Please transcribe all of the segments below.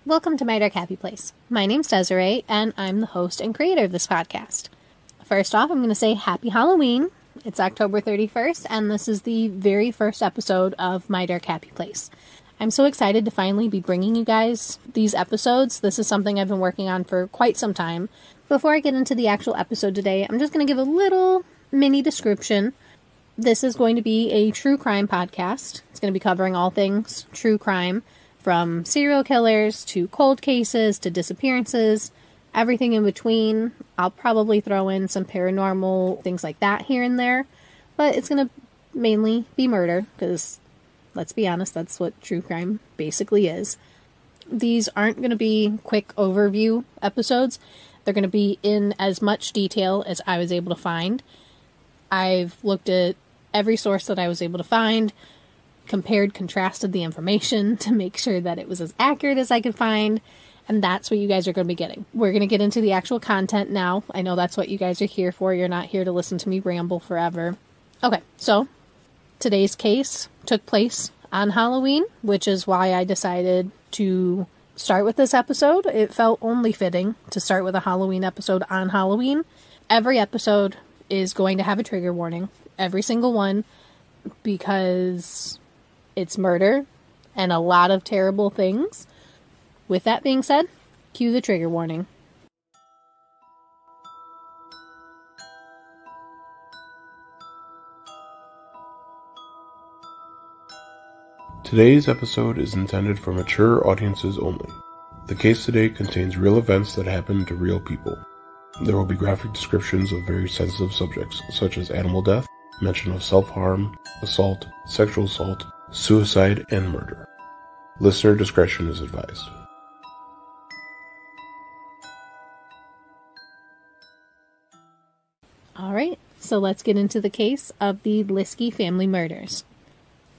Welcome to My Dark Happy Place. My name's Desiree, and I'm the host and creator of this podcast. First off, I'm going to say Happy Halloween. It's October 31st, and this is the very first episode of My Dark Happy Place. I'm so excited to finally be bringing you guys these episodes. This is something I've been working on for quite some time. Before I get into the actual episode today, I'm just going to give a little mini description. This is going to be a true crime podcast. It's going to be covering all things true crime. From serial killers, to cold cases, to disappearances, everything in between. I'll probably throw in some paranormal things like that here and there. But it's going to mainly be murder, because, let's be honest, that's what true crime basically is. These aren't going to be quick overview episodes. They're going to be in as much detail as I was able to find. I've looked at every source that I was able to find, compared, contrasted the information to make sure that it was as accurate as I could find, and that's what you guys are going to be getting. We're going to get into the actual content now. I know that's what you guys are here for. You're not here to listen to me ramble forever. Okay, so today's case took place on Halloween, which is why I decided to start with this episode. It felt only fitting to start with a Halloween episode on Halloween. Every episode is going to have a trigger warning. Every single one, because it's murder and a lot of terrible things. With that being said, cue the trigger warning. Today's episode is intended for mature audiences only. The case today contains real events that happened to real people. There will be graphic descriptions of very sensitive subjects, such as animal death, mention of self-harm, assault, sexual assault, suicide, and murder. Listener discretion is advised. Alright, so let's get into the case of the Liske family murders.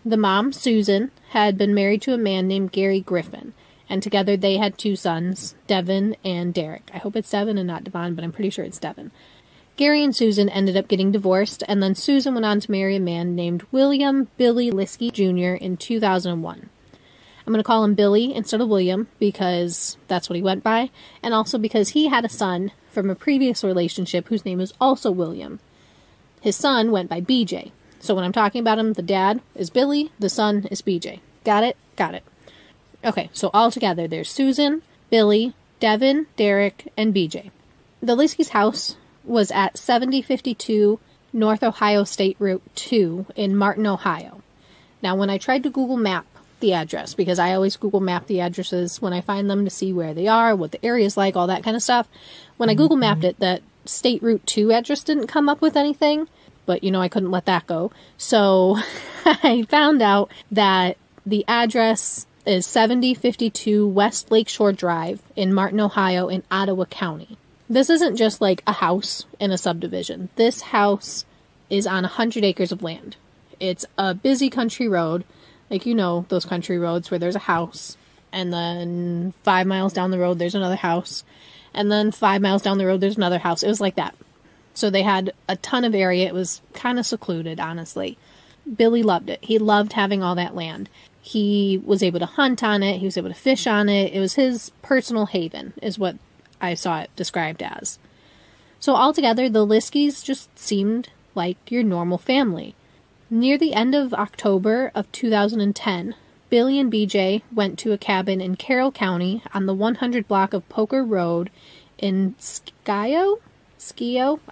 The mom, Susan, had been married to a man named Gary Griffin, and together they had two sons, Devin and Derek. I hope it's Devin and not Devon, but I'm pretty sure it's Devin. Gary and Susan ended up getting divorced, and then Susan went on to marry a man named William Billy Liske Jr. in 2001. I'm going to call him Billy instead of William, because that's what he went by, and also because he had a son from a previous relationship whose name is also William. His son went by BJ. So when I'm talking about him, the dad is Billy, the son is BJ. Got it? Got it. Okay, so all together, there's Susan, Billy, Devin, Derek, and BJ. The Liske's house was at 7052 North Ohio State Route 2 in Martin, Ohio. Now, when I tried to Google map the address, because I always Google map the addresses when I find them to see where they are, what the area is like, all that kind of stuff. When I Google mapped it, that State Route 2 address didn't come up with anything, but I couldn't let that go. So I found out that the address is 7052 West Lakeshore Drive in Martin, Ohio in Ottawa County. This isn't just like a house in a subdivision. This house is on 100 acres of land. It's a busy country road, like those country roads where there's a house, and then 5 miles down the road there's another house, and then 5 miles down the road there's another house. It was like that. So they had a ton of area. It was kind of secluded, honestly. Billy loved it. He loved having all that land. He was able to hunt on it. He was able to fish on it. It was his personal haven, is what I saw it described as. So altogether, the Liskes just seemed like your normal family. Near the end of October of 2010, Billy and BJ went to a cabin in Carroll County on the 100 block of Poker Road in Skio?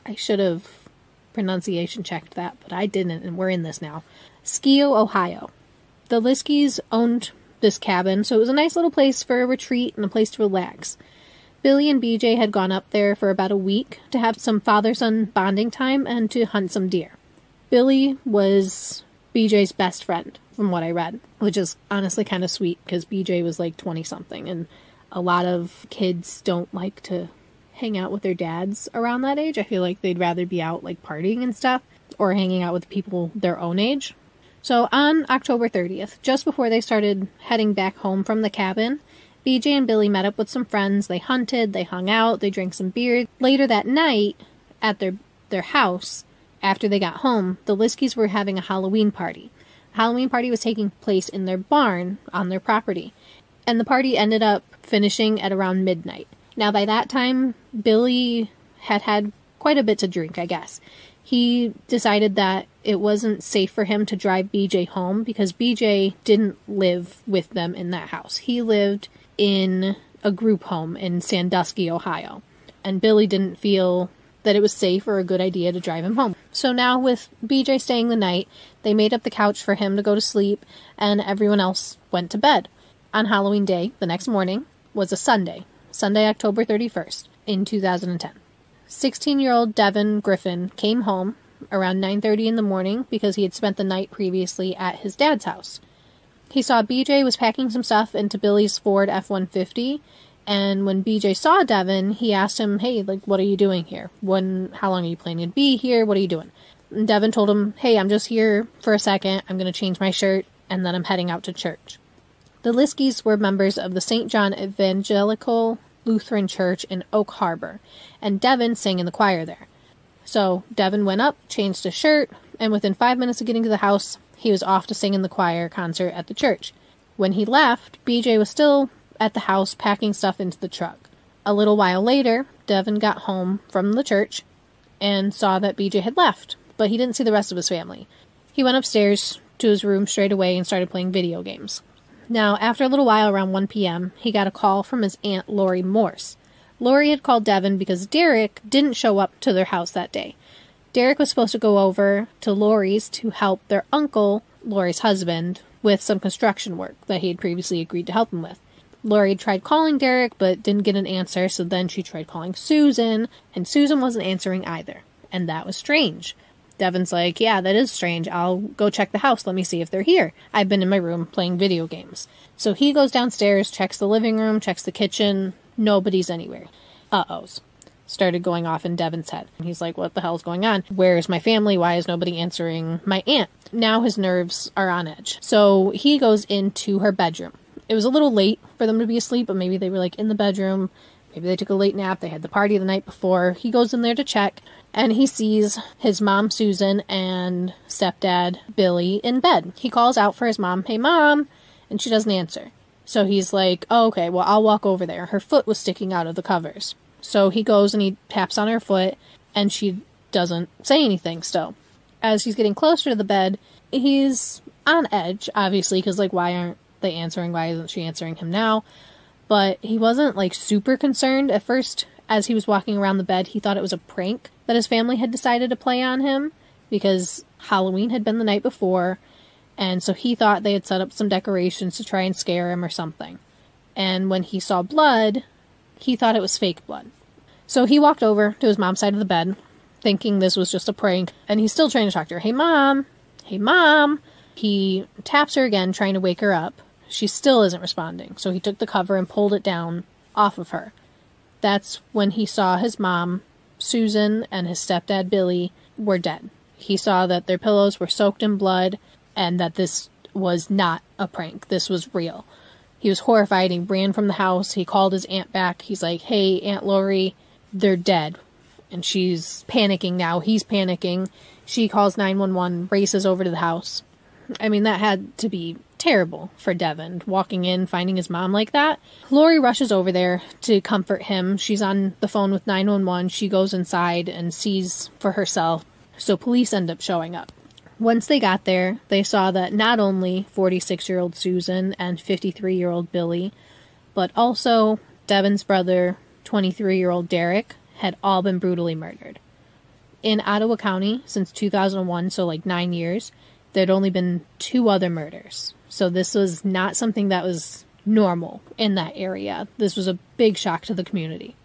I should have pronunciation checked that, but I didn't, and we're in this now. Skio, Ohio. The Liskes owned this cabin, so it was a nice little place for a retreat and a place to relax. Billy and BJ had gone up there for about a week to have some father-son bonding time and to hunt some deer. Billy was BJ's best friend, from what I read, which is honestly kind of sweet, because BJ was like 20-something, and a lot of kids don't like to hang out with their dads around that age. I feel like they'd rather be out like partying and stuff, or hanging out with people their own age. So on October 30th, just before they started heading back home from the cabin, BJ and Billy met up with some friends. They hunted, they hung out, they drank some beer. Later that night, at their house, after they got home, the Liskes were having a Halloween party. A Halloween party was taking place in their barn on their property. And the party ended up finishing at around midnight. Now, by that time, Billy had had quite a bit to drink, I guess. He decided that it wasn't safe for him to drive BJ home because BJ didn't live with them in that house. He lived in a group home in Sandusky, Ohio. And Billy didn't feel that it was safe or a good idea to drive him home. So now with BJ staying the night, they made up the couch for him to go to sleep, and everyone else went to bed. On Halloween Day, the next morning, was a Sunday, October 31st, in 2010. 16-year-old Devin Griffin came home around 9:30 in the morning because he had spent the night previously at his dad's house. He saw BJ was packing some stuff into Billy's Ford F-150, and when BJ saw Devin, he asked him, hey, what are you doing here? How long are you planning to be here? What are you doing? And Devin told him, hey, I'm just here for a second. I'm going to change my shirt, and then I'm heading out to church. The Liskes were members of the St. John Evangelical Lutheran Church in Oak Harbor, and Devin sang in the choir there. So Devin went up, changed his shirt, and within 5 minutes of getting to the house, he was off to sing in the choir concert at the church. When he left, BJ was still at the house packing stuff into the truck. A little while later, Devin got home from the church and saw that BJ had left, but he didn't see the rest of his family. He went upstairs to his room straight away and started playing video games. Now, after a little while, around 1 p.m., he got a call from his aunt, Lori Morse. Lori had called Devin because Derek didn't show up to their house that day. Derek was supposed to go over to Lori's to help their uncle, Lori's husband, with some construction work that he had previously agreed to help him with. Lori tried calling Derek, but didn't get an answer, so then she tried calling Susan, and Susan wasn't answering either. And that was strange. Devin's like, yeah, that is strange. I'll go check the house. Let me see if they're here. I've been in my room playing video games. So he goes downstairs, checks the living room, checks the kitchen. Nobody's anywhere. Uh-ohs started going off in Devin's head. He's like, what the hell's going on? Where's my family? Why is nobody answering my aunt? Now his nerves are on edge. So he goes into her bedroom. It was a little late for them to be asleep, but maybe they were in the bedroom. Maybe they took a late nap. They had the party the night before. He goes in there to check, and he sees his mom, Susan, and stepdad, Billy, in bed. He calls out for his mom, hey, Mom, and she doesn't answer. So he's like, oh, okay, well, I'll walk over there. Her foot was sticking out of the covers. So he goes and he taps on her foot, and she doesn't say anything still. As he's getting closer to the bed, he's on edge, obviously, because, why aren't they answering? Why isn't she answering him now? But he wasn't, super concerned. At first, as he was walking around the bed, he thought it was a prank that his family had decided to play on him, because Halloween had been the night before, and so he thought they had set up some decorations to try and scare him or something. And when he saw blood, he thought it was fake blood. So he walked over to his mom's side of the bed, thinking this was just a prank, and he's still trying to talk to her. Hey, Mom! Hey, Mom! He taps her again, trying to wake her up. She still isn't responding, so he took the cover and pulled it down off of her. That's when he saw his mom, Susan, and his stepdad, Billy, were dead. He saw that their pillows were soaked in blood, and that this was not a prank. This was real. He was horrified. He ran from the house. He called his aunt back. He's like, hey, Aunt Lori, they're dead. And she's panicking now. He's panicking. She calls 911, races over to the house. I mean, that had to be terrible for Devin, walking in, finding his mom like that. Lori rushes over there to comfort him. She's on the phone with 911. She goes inside and sees for herself. So police end up showing up. Once they got there, they saw that not only 46-year-old Susan and 53-year-old Billy, but also Devin's brother, 23-year-old Derek, had all been brutally murdered. In Ottawa County, since 2001, so 9 years, there'd only been 2 other murders. So this was not something that was normal in that area. This was a big shock to the community.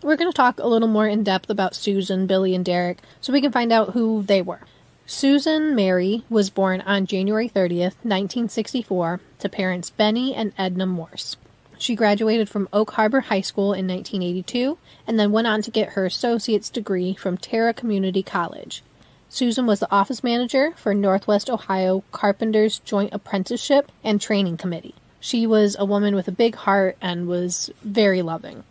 We're going to talk a little more in depth about Susan, Billy, and Derek so we can find out who they were. Susan Mary was born on January 30th, 1964, to parents Benny and Edna Morse. She graduated from Oak Harbor High School in 1982 and then went on to get her associate's degree from Terra Community College. Susan was the office manager for Northwest Ohio Carpenters Joint Apprenticeship and Training Committee. She was a woman with a big heart and was very loving.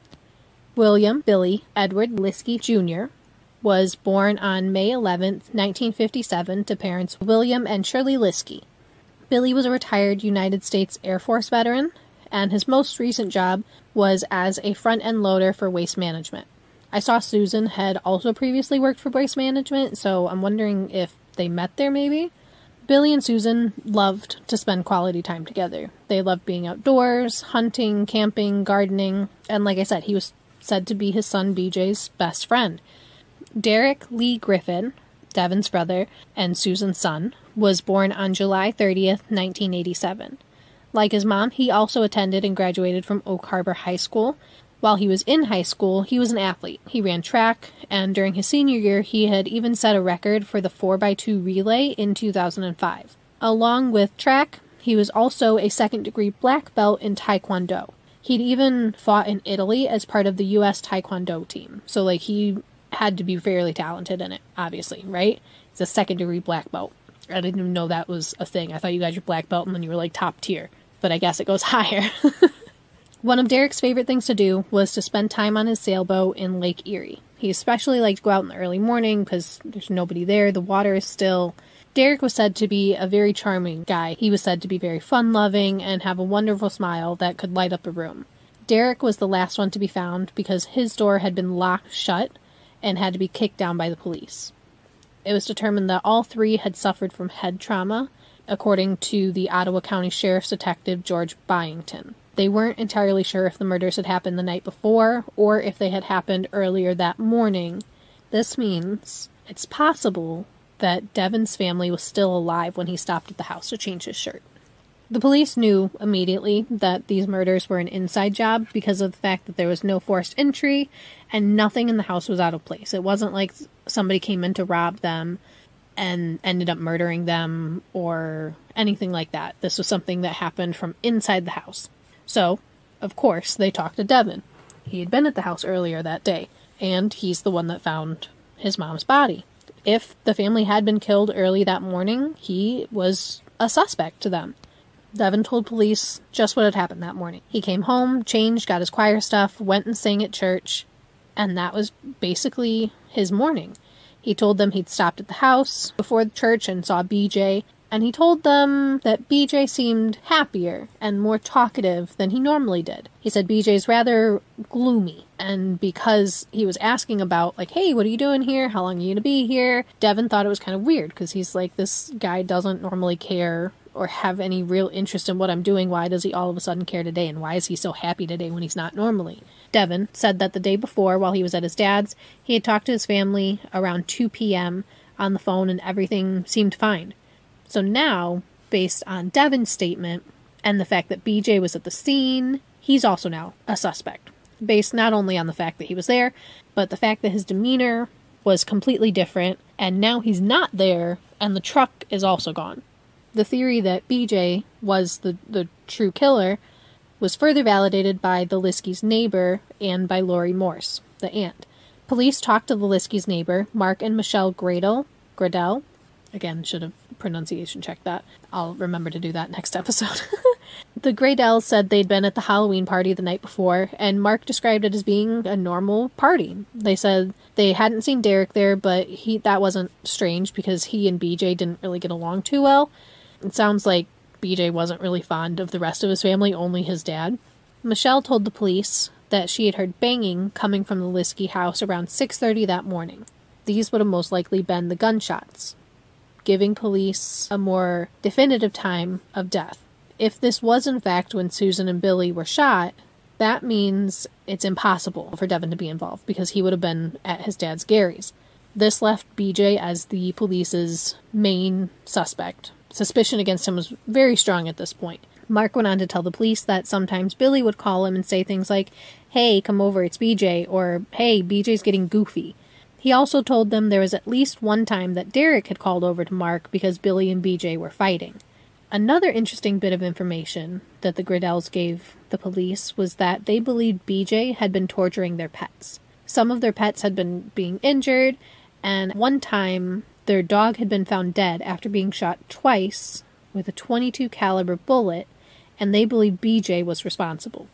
William Billy Edward Liske Jr. was born on May 11, 1957, to parents William and Shirley Liske. Billy was a retired United States Air Force veteran, and his most recent job was as a front-end loader for Waste Management. I saw Susan had also previously worked for Waste Management, so I'm wondering if they met there maybe. Billy and Susan loved to spend quality time together. They loved being outdoors, hunting, camping, gardening, and like I said, he was said to be his son BJ's best friend. Derek Lee Griffin, Devin's brother and Susan's son, was born on July 30th, 1987. Like his mom, he also attended and graduated from Oak Harbor High School. While he was in high school, he was an athlete. He ran track, and during his senior year, he had even set a record for the 4x2 relay in 2005. Along with track, he was also a second-degree black belt in Taekwondo. He'd even fought in Italy as part of the U.S. Taekwondo team. So, he had to be fairly talented in it, obviously, right? He's a second-degree black belt. I didn't even know that was a thing. I thought you got your black belt and then you were, top tier. But I guess it goes higher. One of Derek's favorite things to do was to spend time on his sailboat in Lake Erie. He especially liked to go out in the early morning because there's nobody there, the water is still. Derek was said to be a very charming guy. He was said to be very fun-loving and have a wonderful smile that could light up a room. Derek was the last one to be found because his door had been locked shut and had to be kicked down by the police. It was determined that all three had suffered from head trauma, according to the Ottawa County Sheriff's Detective George Byington. They weren't entirely sure if the murders had happened the night before or if they had happened earlier that morning. This means it's possible that Devin's family was still alive when he stopped at the house to change his shirt. The police knew immediately that these murders were an inside job because of the fact that there was no forced entry and nothing in the house was out of place. It wasn't like somebody came in to rob them and ended up murdering them or anything like that. This was something that happened from inside the house. So, of course, they talked to Devin. He had been at the house earlier that day, and he's the one that found his mom's body. If the family had been killed early that morning, he was a suspect to them. Devin told police just what had happened that morning. He came home, changed, got his choir stuff, went and sang at church, and that was basically his morning. He told them he'd stopped at the house before the church and saw BJ, and he told them that BJ seemed happier and more talkative than he normally did. He said BJ's rather gloomy, and because he was asking about, hey, what are you doing here? How long are you going to be here? Devin thought it was kind of weird, because he's like, this guy doesn't normally care or have any real interest in what I'm doing. Why does he all of a sudden care today? And why is he so happy today when he's not normally? Devin said that the day before, while he was at his dad's, he had talked to his family around 2 p.m. on the phone and everything seemed fine. So now, based on Devin's statement and the fact that BJ was at the scene, he's also now a suspect. Based not only on the fact that he was there, but the fact that his demeanor was completely different, and now he's not there, and the truck is also gone. The theory that BJ was the true killer was further validated by the Liske's neighbor and by Lori Morse, the aunt. Police talked to the Liske's neighbor, Mark and Michelle Gradell. Again, should have pronunciation checked that. I'll remember to do that next episode. The Gradells said they'd been at the Halloween party the night before, and Mark described it as being a normal party. They said they hadn't seen Derek there, but that wasn't strange because he and BJ didn't really get along too well. It sounds like BJ wasn't really fond of the rest of his family, only his dad. Michelle told the police that she had heard banging coming from the Liske house around 6:30 that morning. These would have most likely been the gunshots, giving police a more definitive time of death. If this was in fact when Susan and Billy were shot, that means it's impossible for Devin to be involved because he would have been at his dad's Gary's. This left BJ as the police's main suspect. Suspicion against him was very strong at this point. Mark went on to tell the police that sometimes Billy would call him and say things like, "Hey, come over, it's BJ," or "Hey, BJ's getting goofy." He also told them there was at least one time that Derek had called over to Mark because Billy and BJ were fighting. Another interesting bit of information that the Gradells gave the police was that they believed BJ had been torturing their pets. Some of their pets had been being injured, and one time their dog had been found dead after being shot twice with a .22 caliber bullet, and they believed BJ was responsible.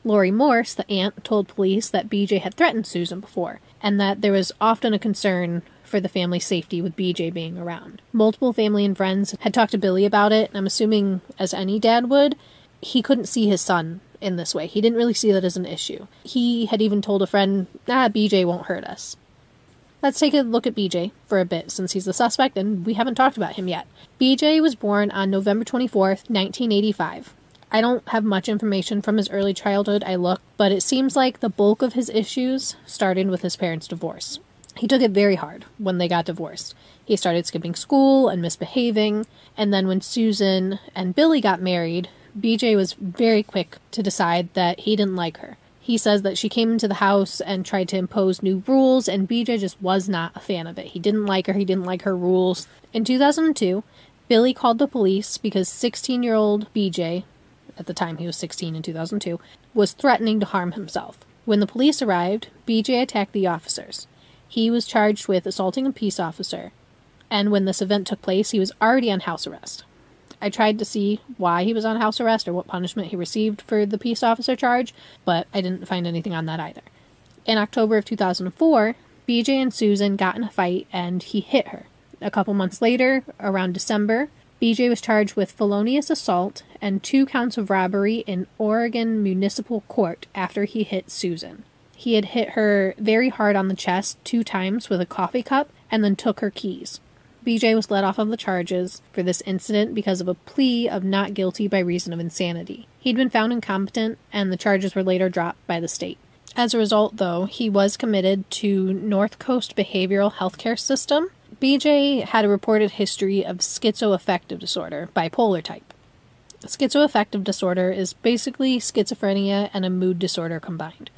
Lori Morse, the aunt, told police that BJ had threatened Susan before, and that there was often a concern for the family's safety with BJ being around. Multiple family and friends had talked to Billy about it, and I'm assuming, as any dad would, he couldn't see his son in this way. He didn't really see that as an issue. He had even told a friend, BJ won't hurt us. Let's take a look at BJ for a bit, since he's the suspect and we haven't talked about him yet. BJ was born on November 24th, 1985. I don't have much information from his early childhood. I looked, but it seems like the bulk of his issues started with his parents' divorce. He took it very hard when they got divorced. He started skipping school and misbehaving, and then when Susan and Billy got married, BJ was very quick to decide that he didn't like her. He says that she came into the house and tried to impose new rules, and BJ just was not a fan of it. He didn't like her. He didn't like her rules. In 2002, Billy called the police because 16-year-old BJ, at the time he was 16 in 2002, was threatening to harm himself. When the police arrived, BJ attacked the officers. He was charged with assaulting a peace officer, and when this event took place, he was already on house arrest. I tried to see why he was on house arrest or what punishment he received for the peace officer charge, but I didn't find anything on that either. In October of 2004, BJ and Susan got in a fight and he hit her. A couple months later, around December, BJ was charged with felonious assault and 2 counts of robbery in Oregon Municipal Court after he hit Susan. He had hit her very hard on the chest 2 times with a coffee cup and then took her keys. BJ was let off of the charges for this incident because of a plea of not guilty by reason of insanity. He'd been found incompetent, and the charges were later dropped by the state. As a result, though, he was committed to North Coast Behavioral Healthcare System. BJ had a reported history of schizoaffective disorder, bipolar type. Schizoaffective disorder is basically schizophrenia and a mood disorder combined.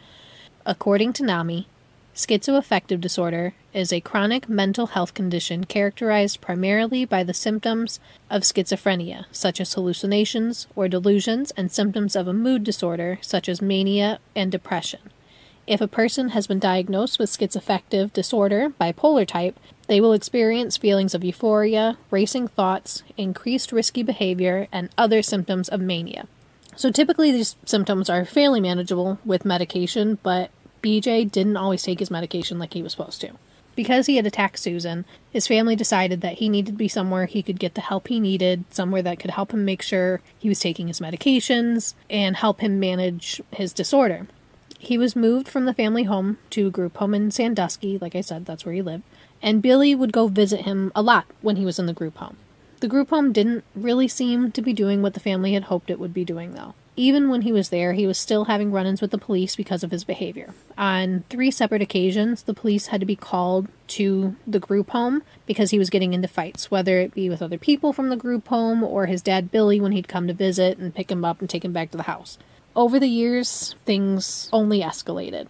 According to NAMI, schizoaffective disorder is a chronic mental health condition characterized primarily by the symptoms of schizophrenia, such as hallucinations or delusions, and symptoms of a mood disorder, such as mania and depression. If a person has been diagnosed with schizoaffective disorder, bipolar type, they will experience feelings of euphoria, racing thoughts, increased risky behavior, and other symptoms of mania. So typically these symptoms are fairly manageable with medication, but BJ didn't always take his medication like he was supposed to. Because he had attacked Susan, his family decided that he needed to be somewhere he could get the help he needed, somewhere that could help him make sure he was taking his medications and help him manage his disorder. He was moved from the family home to a group home in Sandusky, like I said, that's where he lived, and Billy would go visit him a lot when he was in the group home. The group home didn't really seem to be doing what the family had hoped it would be doing, though. Even when he was there, he was still having run-ins with the police because of his behavior. On 3 separate occasions, the police had to be called to the group home because he was getting into fights, whether it be with other people from the group home or his dad Billy when he'd come to visit and pick him up and take him back to the house. Over the years, things only escalated.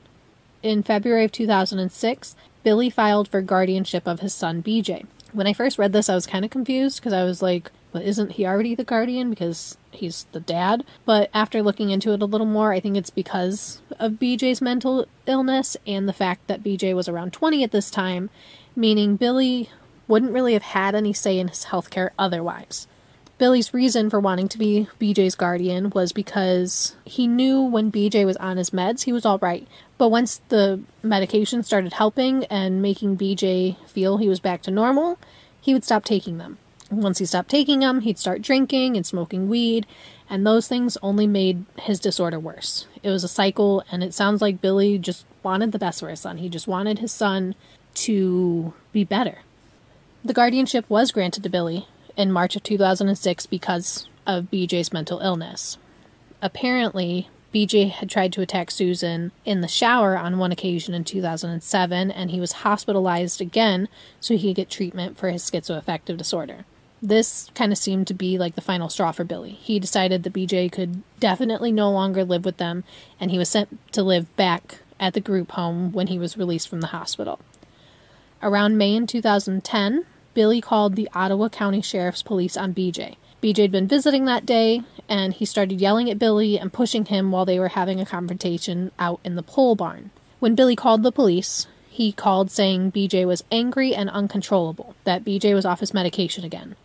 In February of 2006, Billy filed for guardianship of his son BJ. When I first read this, I was kind of confused because I was like, well, isn't he already the guardian because he's the dad? But after looking into it a little more, I think it's because of BJ's mental illness and the fact that BJ was around 20 at this time, meaning Billy wouldn't really have had any say in his healthcare otherwise. Billy's reason for wanting to be BJ's guardian was because he knew when BJ was on his meds, he was all right. But once the medication started helping and making BJ feel he was back to normal, he would stop taking them. Once he stopped taking them, he'd start drinking and smoking weed, and those things only made his disorder worse. It was a cycle, and it sounds like Billy just wanted the best for his son. He just wanted his son to be better. The guardianship was granted to Billy in March of 2006 because of BJ's mental illness. Apparently, BJ had tried to attack Susan in the shower on one occasion in 2007, and he was hospitalized again so he could get treatment for his schizoaffective disorder. This kind of seemed to be like the final straw for Billy. He decided that BJ could definitely no longer live with them, and he was sent to live back at the group home when he was released from the hospital. Around May in 2010, Billy called the Ottawa County Sheriff's Police on BJ. BJ had been visiting that day, and he started yelling at Billy and pushing him while they were having a confrontation out in the pole barn. When Billy called the police, he called saying BJ was angry and uncontrollable, that BJ was off his medication again.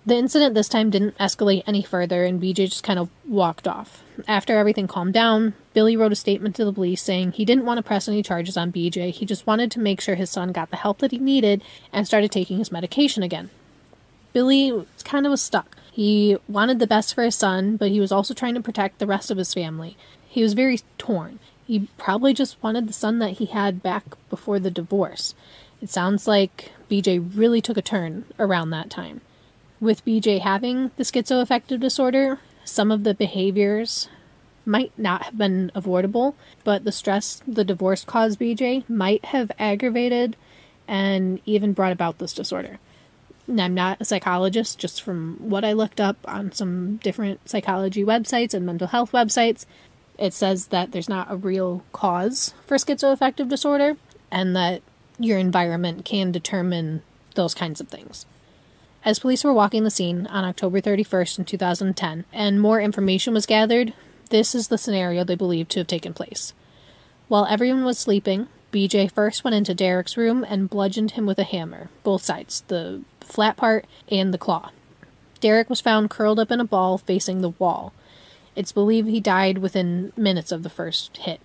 The incident this time didn't escalate any further, and BJ just kind of walked off. After everything calmed down, Billy wrote a statement to the police saying he didn't want to press any charges on BJ, he just wanted to make sure his son got the help that he needed and started taking his medication again. Billy kind of was stuck. He wanted the best for his son, but he was also trying to protect the rest of his family. He was very torn. He probably just wanted the son that he had back before the divorce. It sounds like BJ really took a turn around that time. With BJ having the schizoaffective disorder, some of the behaviors might not have been avoidable, but the stress the divorce caused BJ might have aggravated and even brought about this disorder. And I'm not a psychologist, just from what I looked up on some different psychology websites and mental health websites, it says that there's not a real cause for schizoaffective disorder and that your environment can determine those kinds of things. As police were walking the scene on October 31st in 2010 and more information was gathered, this is the scenario they believe to have taken place. While everyone was sleeping, BJ first went into Derek's room and bludgeoned him with a hammer, both sides, the flat part and the claw. Derek was found curled up in a ball facing the wall. It's believed he died within minutes of the first hit.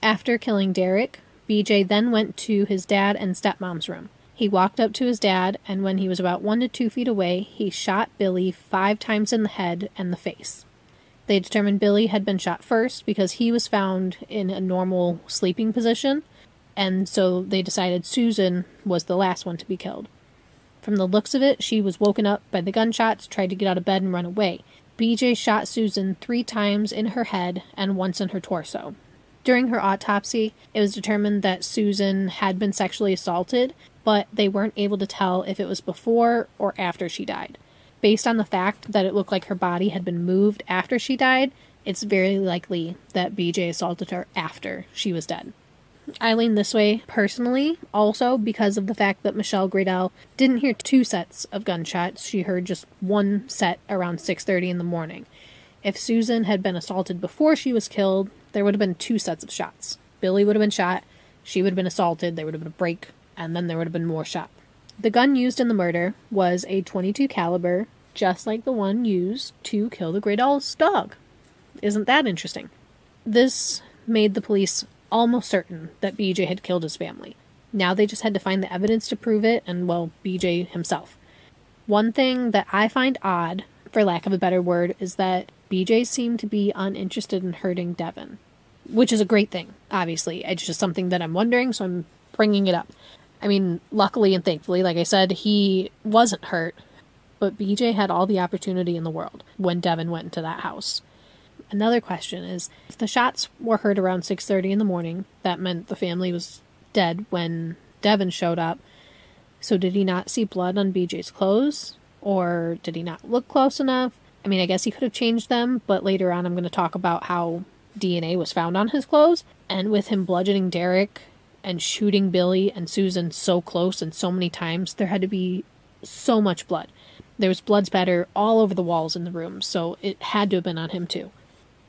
After killing Derek, BJ then went to his dad and stepmom's room. He walked up to his dad, and when he was about 1 to 2 feet away, he shot Billy 5 times in the head and the face. They determined Billy had been shot first because he was found in a normal sleeping position, and so they decided Susan was the last one to be killed. From the looks of it, she was woken up by the gunshots, tried to get out of bed and run away. BJ shot Susan 3 times in her head and once in her torso. During her autopsy, it was determined that Susan had been sexually assaulted, but they weren't able to tell if it was before or after she died. Based on the fact that it looked like her body had been moved after she died, it's very likely that BJ assaulted her after she was dead. I lean this way personally, also because of the fact that Michelle Gradell didn't hear 2 sets of gunshots. She heard just 1 set around 6:30 in the morning. If Susan had been assaulted before she was killed, there would have been 2 sets of shots. Billy would have been shot, she would have been assaulted, there would have been a break, and then there would have been more shot. The gun used in the murder was a .22 caliber, just like the one used to kill the Gradell's dog. Isn't that interesting? This made the police almost certain that BJ had killed his family. Now they just had to find the evidence to prove it, and, well, BJ himself. One thing that I find odd, for lack of a better word, is that BJ seemed to be uninterested in hurting Devin. Which is a great thing, obviously. It's just something that I'm wondering, so I'm bringing it up. I mean, luckily and thankfully, like I said, he wasn't hurt, but BJ had all the opportunity in the world when Devin went into that house. Another question is, if the shots were heard around 6:30 in the morning, that meant the family was dead when Devin showed up. So did he not see blood on BJ's clothes? Or did he not look close enough? I mean, I guess he could have changed them, but later on I'm going to talk about how DNA was found on his clothes. And with him bludgeoning Derek and shooting Billy and Susan so close and so many times, there had to be so much blood. There was blood spatter all over the walls in the room, so it had to have been on him too.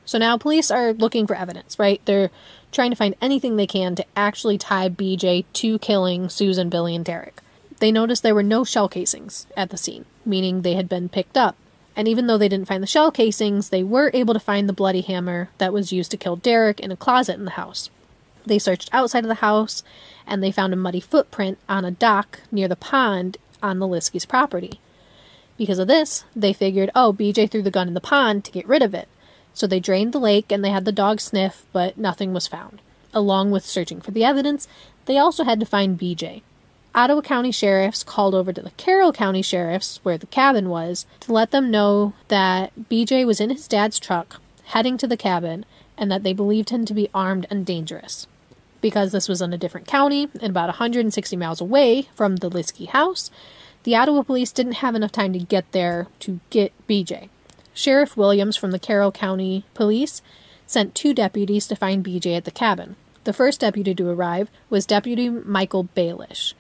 So now police are looking for evidence, right? They're trying to find anything they can to actually tie BJ to killing Susan, Billy, and Derek. They noticed there were no shell casings at the scene, meaning they had been picked up. And even though they didn't find the shell casings, they were able to find the bloody hammer that was used to kill Derek in a closet in the house. They searched outside of the house, and they found a muddy footprint on a dock near the pond on the Liske's property. Because of this, they figured, BJ threw the gun in the pond to get rid of it. So they drained the lake and they had the dog sniff, but nothing was found. Along with searching for the evidence, they also had to find BJ. Ottawa County Sheriffs called over to the Carroll County Sheriffs, where the cabin was, to let them know that BJ was in his dad's truck, heading to the cabin, and that they believed him to be armed and dangerous. Because this was in a different county, and about 160 miles away from the Liske house, the Ottawa police didn't have enough time to get there to get BJ. Sheriff Williams from the Carroll County Police sent 2 deputies to find BJ at the cabin. The first deputy to arrive was Deputy Michael Baelish.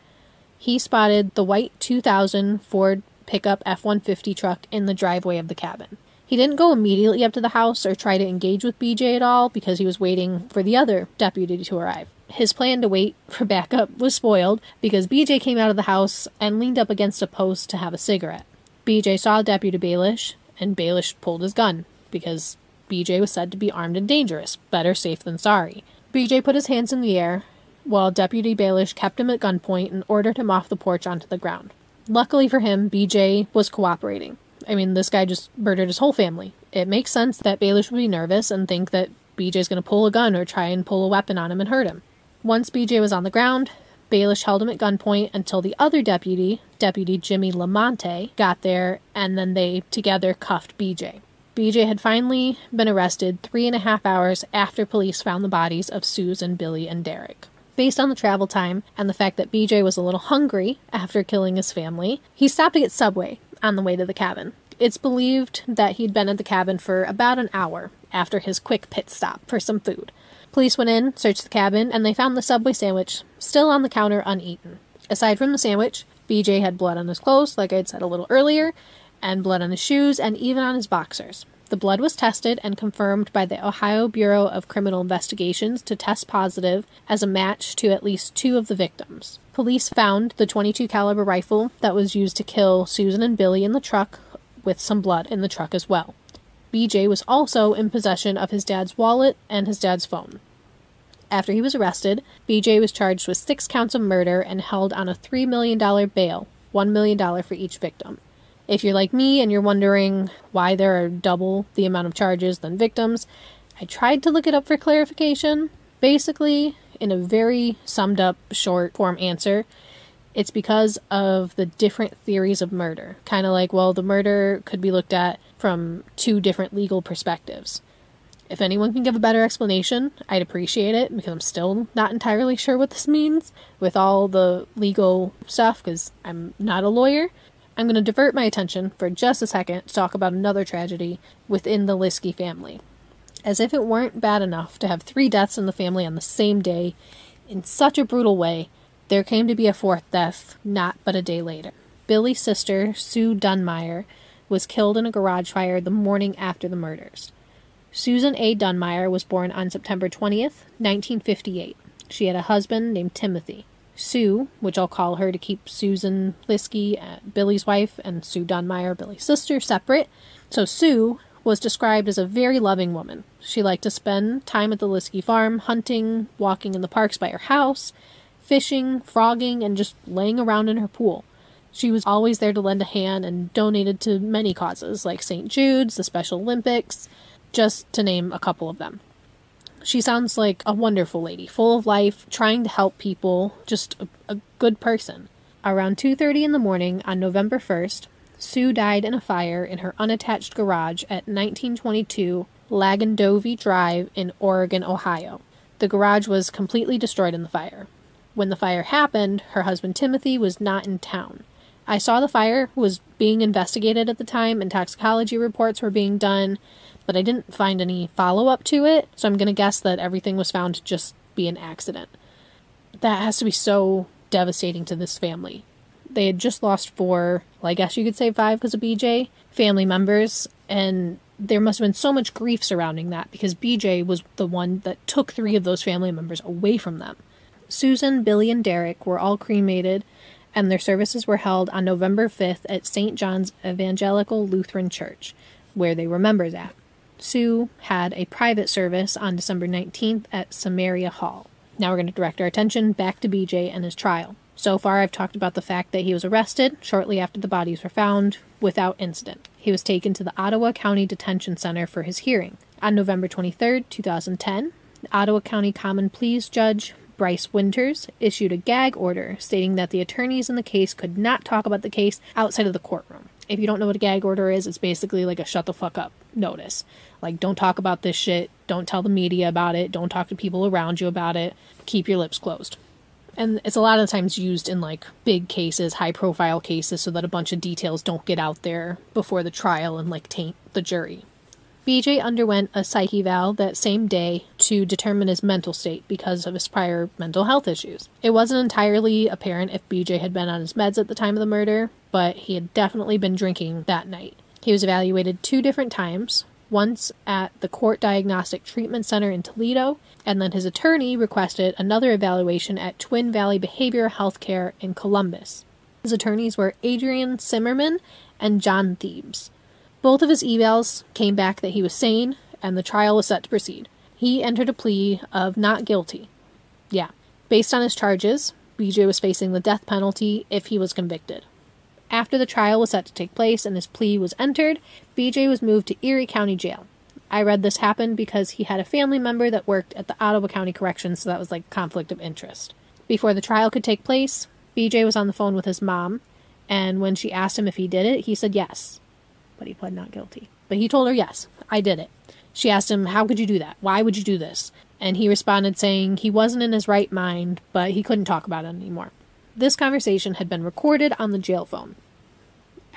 He spotted the white 2000 Ford pickup F-150 truck in the driveway of the cabin. He didn't go immediately up to the house or try to engage with BJ at all because he was waiting for the other deputy to arrive. His plan to wait for backup was spoiled because BJ came out of the house and leaned up against a post to have a cigarette. BJ saw Deputy Baelish, and Baelish pulled his gun, because BJ was said to be armed and dangerous. Better safe than sorry. BJ put his hands in the air, while Deputy Baelish kept him at gunpoint and ordered him off the porch onto the ground. Luckily for him, BJ was cooperating. I mean, this guy just murdered his whole family. It makes sense that Baelish would be nervous and think that BJ's going to pull a gun or try and pull a weapon on him and hurt him. Once BJ was on the ground, Baelish held him at gunpoint until the other deputy, Deputy Jimmy Lamonte, got there, and then they together cuffed BJ. BJ had finally been arrested 3.5 hours after police found the bodies of Susan, Billy, and Derek. Based on the travel time and the fact that BJ was a little hungry after killing his family, he stopped to get Subway on the way to the cabin. It's believed that he'd been at the cabin for about an hour after his quick pit stop for some food. Police went in, searched the cabin, and they found the Subway sandwich still on the counter uneaten. Aside from the sandwich, BJ had blood on his clothes, like I'd said a little earlier, and blood on his shoes, and even on his boxers. The blood was tested and confirmed by the Ohio Bureau of Criminal Investigations to test positive as a match to at least 2 of the victims. Police found the .22 caliber rifle that was used to kill Susan and Billy in the truck, with some blood in the truck as well. BJ was also in possession of his dad's wallet and his dad's phone. After he was arrested, BJ was charged with 6 counts of murder and held on a $3 million bail, $1 million for each victim. If you're like me and you're wondering why there are double the amount of charges than victims, I tried to look it up for clarification. Basically, in a very summed up short form answer, it's because of the different theories of murder. Kind of like, well, the murder could be looked at from 2 different legal perspectives. If anyone can give a better explanation, I'd appreciate it, because I'm still not entirely sure what this means with all the legal stuff, because I'm not a lawyer. I'm going to divert my attention for just a second to talk about another tragedy within the Liske family. As if it weren't bad enough to have 3 deaths in the family on the same day, in such a brutal way, there came to be a 4th death not but a day later. Billy's sister, Sue Dunmeyer, was killed in a garage fire the morning after the murders. Susan A. Dunmeyer was born on September 20th, 1958. She had a husband named Timothy. Sue, which I'll call her to keep Susan Liske, Billy's wife, and Sue Dunmeyer, Billy's sister, separate. So Sue was described as a very loving woman. She liked to spend time at the Liske farm, hunting, walking in the parks by her house, fishing, frogging, and just laying around in her pool. She was always there to lend a hand and donated to many causes, like St. Jude's, the Special Olympics, just to name a couple of them. She sounds like a wonderful lady, full of life, trying to help people, just a good person. Around 2:30 in the morning on November 1st, Sue died in a fire in her unattached garage at 1922 Lagandovie Drive in Oregon, Ohio. The garage was completely destroyed in the fire. When the fire happened, her husband Timothy was not in town. I saw the fire was being investigated at the time and toxicology reports were being done, but I didn't find any follow-up to it, so I'm going to guess that everything was found to just be an accident. That has to be so devastating to this family. They had just lost 4, well, I guess you could say 5 because of BJ, family members, and there must have been so much grief surrounding that because BJ was the one that took 3 of those family members away from them. Susan, Billy, and Derek were all cremated, and their services were held on November 5th at St. John's Evangelical Lutheran Church, where they were members at. Sue had a private service on December 19th at Samaria Hall. Now we're going to direct our attention back to BJ and his trial. So far, I've talked about the fact that he was arrested shortly after the bodies were found without incident. He was taken to the Ottawa County Detention Center for his hearing. On November 23rd, 2010, the Ottawa County Common Pleas Judge Bryce Winters issued a gag order stating that the attorneys in the case could not talk about the case outside of the courtroom. If you don't know what a gag order is, it's basically like a shut the fuck up notice. Like, don't talk about this shit, don't tell the media about it, don't talk to people around you about it, keep your lips closed. And it's a lot of times used in like big cases, high profile cases, so that a bunch of details don't get out there before the trial and like taint the jury. BJ underwent a psych eval that same day to determine his mental state because of his prior mental health issues. It wasn't entirely apparent if BJ had been on his meds at the time of the murder, but he had definitely been drinking that night. He was evaluated 2 different times, once at the Court Diagnostic Treatment Center in Toledo, and then his attorney requested another evaluation at Twin Valley Behavioral Health Care in Columbus. His attorneys were Adrian Zimmerman and John Thebes. Both of his evals came back that he was sane, and the trial was set to proceed. He entered a plea of not guilty. Yeah. Based on his charges, BJ was facing the death penalty if he was convicted. After the trial was set to take place and his plea was entered, BJ was moved to Erie County Jail. I read this happened because he had a family member that worked at the Ottawa County Corrections, so that was like conflict of interest. Before the trial could take place, BJ was on the phone with his mom, and when she asked him if he did it, he said yes. But he pled not guilty. But he told her, yes, I did it. She asked him, how could you do that? Why would you do this? And he responded saying he wasn't in his right mind, but he couldn't talk about it anymore. This conversation had been recorded on the jail phone.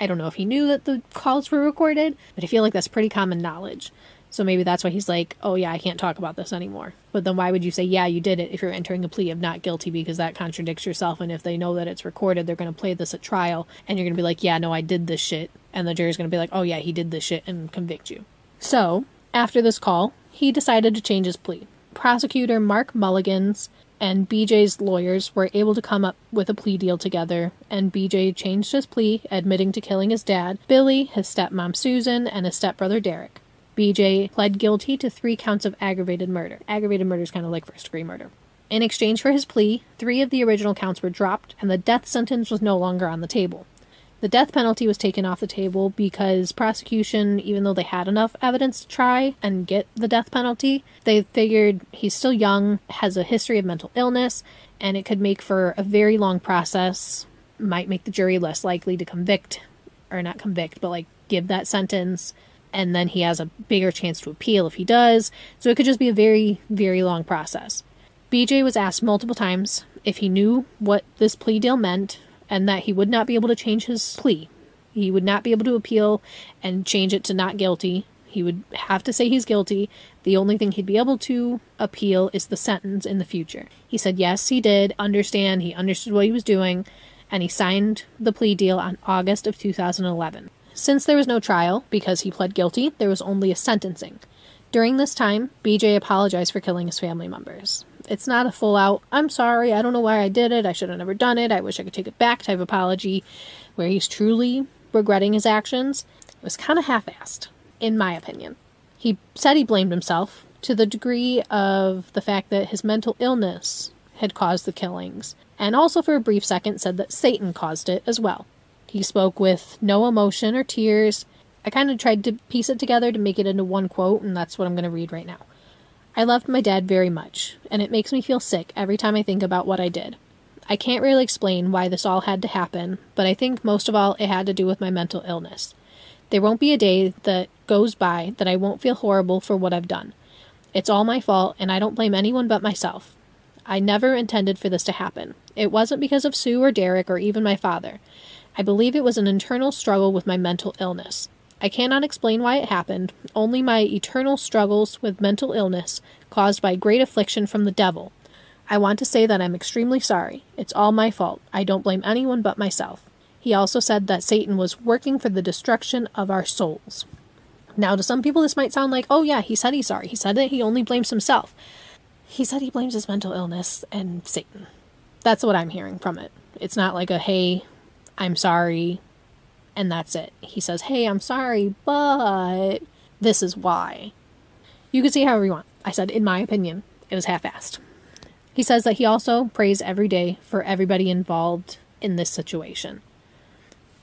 I don't know if he knew that the calls were recorded, but I feel like that's pretty common knowledge. So maybe that's why he's like, oh yeah, I can't talk about this anymore. But then why would you say, yeah, you did it if you're entering a plea of not guilty, because that contradicts yourself. And if they know that it's recorded, they're going to play this at trial and you're going to be like, yeah, no, I did this shit. And the jury's going to be like, oh yeah, he did this shit and convict you. So after this call, he decided to change his plea. Prosecutor Mark Mulligans and BJ's lawyers were able to come up with a plea deal together, and BJ changed his plea, admitting to killing his dad, Billy, his stepmom Susan, and his stepbrother Derek. BJ pled guilty to 3 counts of aggravated murder. Aggravated murder is kind of like first-degree murder. In exchange for his plea, 3 of the original counts were dropped, and the death sentence was no longer on the table. The death penalty was taken off the table because prosecution, even though they had enough evidence to try and get the death penalty, they figured he's still young, has a history of mental illness, and it could make for a very long process, might make the jury less likely to convict, or not convict, but like give that sentence, and then he has a bigger chance to appeal if he does, so it could just be a very, very long process. BJ was asked multiple times if he knew what this plea deal meant, and that he would not be able to change his plea. He would not be able to appeal and change it to not guilty. He would have to say he's guilty. The only thing he'd be able to appeal is the sentence in the future. He said yes, he did understand. He understood what he was doing, and he signed the plea deal on August of 2011. Since there was no trial, because he pled guilty, there was only a sentencing. During this time, BJ apologized for killing his family members. It's not a full-out, I'm sorry, I don't know why I did it, I should have never done it, I wish I could take it back type apology, where he's truly regretting his actions. It was kind of half-assed, in my opinion. He said he blamed himself to the degree of the fact that his mental illness had caused the killings, and also for a brief second said that Satan caused it as well. He spoke with no emotion or tears. I kind of tried to piece it together to make it into one quote, and that's what I'm going to read right now. I loved my dad very much, and it makes me feel sick every time I think about what I did. I can't really explain why this all had to happen, but I think most of all it had to do with my mental illness. There won't be a day that goes by that I won't feel horrible for what I've done. It's all my fault, and I don't blame anyone but myself. I never intended for this to happen. It wasn't because of Sue or Derek or even my father. I believe it was an internal struggle with my mental illness. I cannot explain why it happened, only my eternal struggles with mental illness caused by great affliction from the devil. I want to say that I'm extremely sorry. It's all my fault. I don't blame anyone but myself. He also said that Satan was working for the destruction of our souls. Now, to some people this might sound like, oh yeah, he said he's sorry. He said that he only blames himself. He said he blames his mental illness and Satan. That's what I'm hearing from it. It's not like a, hey, I'm sorry, and that's it. He says, hey, I'm sorry, but this is why. You can see however you want. I said, in my opinion, it was half-assed. He says that he also prays every day for everybody involved in this situation.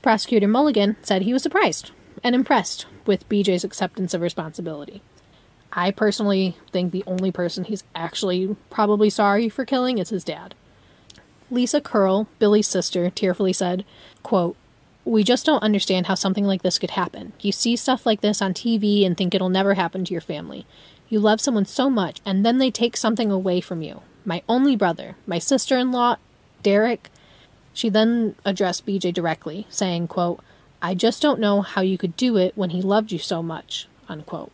Prosecutor Mulligan said he was surprised and impressed with BJ's acceptance of responsibility. I personally think the only person he's actually probably sorry for killing is his dad. Lisa Curl, Billy's sister, tearfully said, quote, "We just don't understand how something like this could happen. You see stuff like this on TV and think it'll never happen to your family. You love someone so much, and then they take something away from you. My only brother, my sister-in-law, Derek." She then addressed BJ directly, saying, quote, "I just don't know how you could do it when he loved you so much," unquote.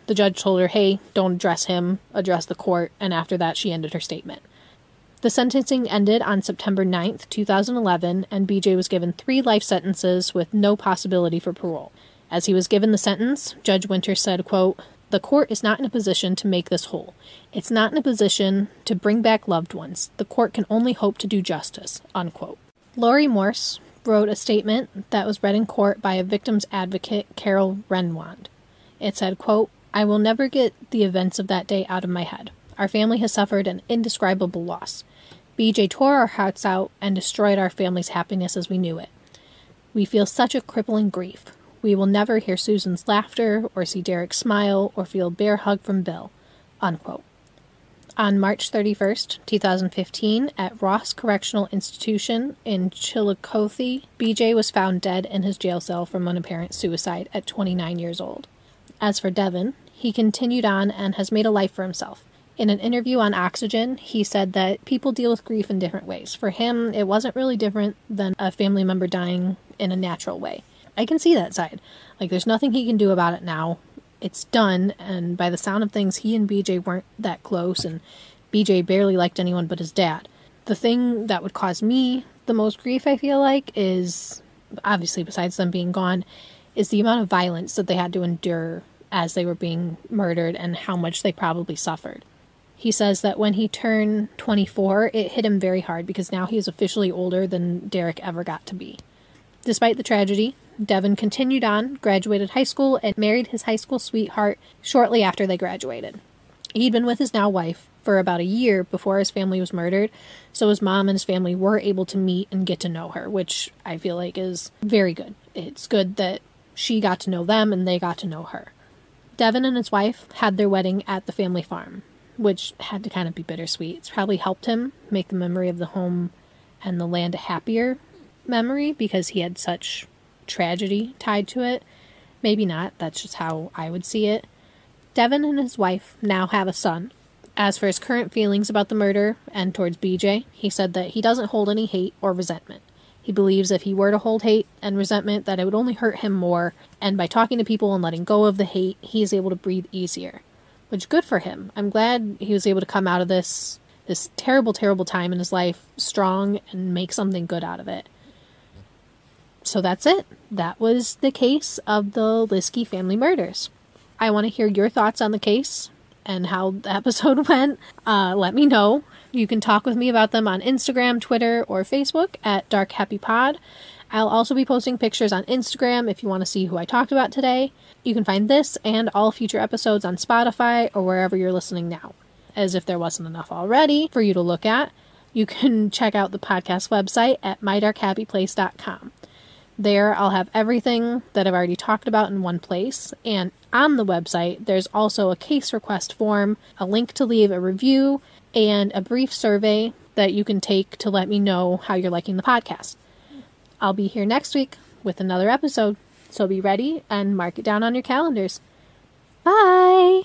The judge told her, hey, don't address him, address the court, and after that she ended her statement. The sentencing ended on September 9th, 2011, and BJ was given 3 life sentences with no possibility for parole. As he was given the sentence, Judge Winter said, quote, "The court is not in a position to make this whole. It's not in a position to bring back loved ones. The court can only hope to do justice," unquote. Lori Morse wrote a statement that was read in court by a victim's advocate, Carol Renwand. It said, quote, "I will never get the events of that day out of my head. Our family has suffered an indescribable loss. BJ tore our hearts out and destroyed our family's happiness as we knew it. We feel such a crippling grief. We will never hear Susan's laughter or see Derek smile or feel a bear hug from Bill." Unquote. On March 31st, 2015, at Ross Correctional Institution in Chillicothe, BJ was found dead in his jail cell from an apparent suicide at 29 years old. As for Devin, he continued on and has made a life for himself. In an interview on Oxygen, he said that people deal with grief in different ways. For him, it wasn't really different than a family member dying in a natural way. I can see that side. Like, there's nothing he can do about it now. It's done, and by the sound of things, he and BJ weren't that close, and BJ barely liked anyone but his dad. The thing that would cause me the most grief, I feel like, is, obviously besides them being gone, is the amount of violence that they had to endure as they were being murdered and how much they probably suffered. He says that when he turned 24, it hit him very hard because now he is officially older than Derek ever got to be. Despite the tragedy, Devin continued on, graduated high school, and married his high school sweetheart shortly after they graduated. He'd been with his now wife for about a year before his family was murdered, so his mom and his family were able to meet and get to know her, which I feel like is very good. It's good that she got to know them and they got to know her. Devin and his wife had their wedding at the family farm, which had to kind of be bittersweet. It's probably helped him make the memory of the home and the land a happier memory because he had such tragedy tied to it. Maybe not. That's just how I would see it. Devin and his wife now have a son. As for his current feelings about the murder and towards BJ, he said that he doesn't hold any hate or resentment. He believes if he were to hold hate and resentment, that it would only hurt him more, and by talking to people and letting go of the hate, he is able to breathe easier. Which, good for him. I'm glad he was able to come out of this terrible, terrible time in his life strong and make something good out of it. So that's it. That was the case of the Liske family murders. I want to hear your thoughts on the case and how the episode went. Let me know. You can talk with me about them on Instagram, Twitter, or Facebook at Dark Happy Pod. I'll also be posting pictures on Instagram if you want to see who I talked about today. You can find this and all future episodes on Spotify or wherever you're listening now. As if there wasn't enough already for you to look at, you can check out the podcast website at mydarkhappyplace.com. There, I'll have everything that I've already talked about in one place, and on the website, there's also a case request form, a link to leave a review, and a brief survey that you can take to let me know how you're liking the podcast. I'll be here next week with another episode, so be ready and mark it down on your calendars. Bye!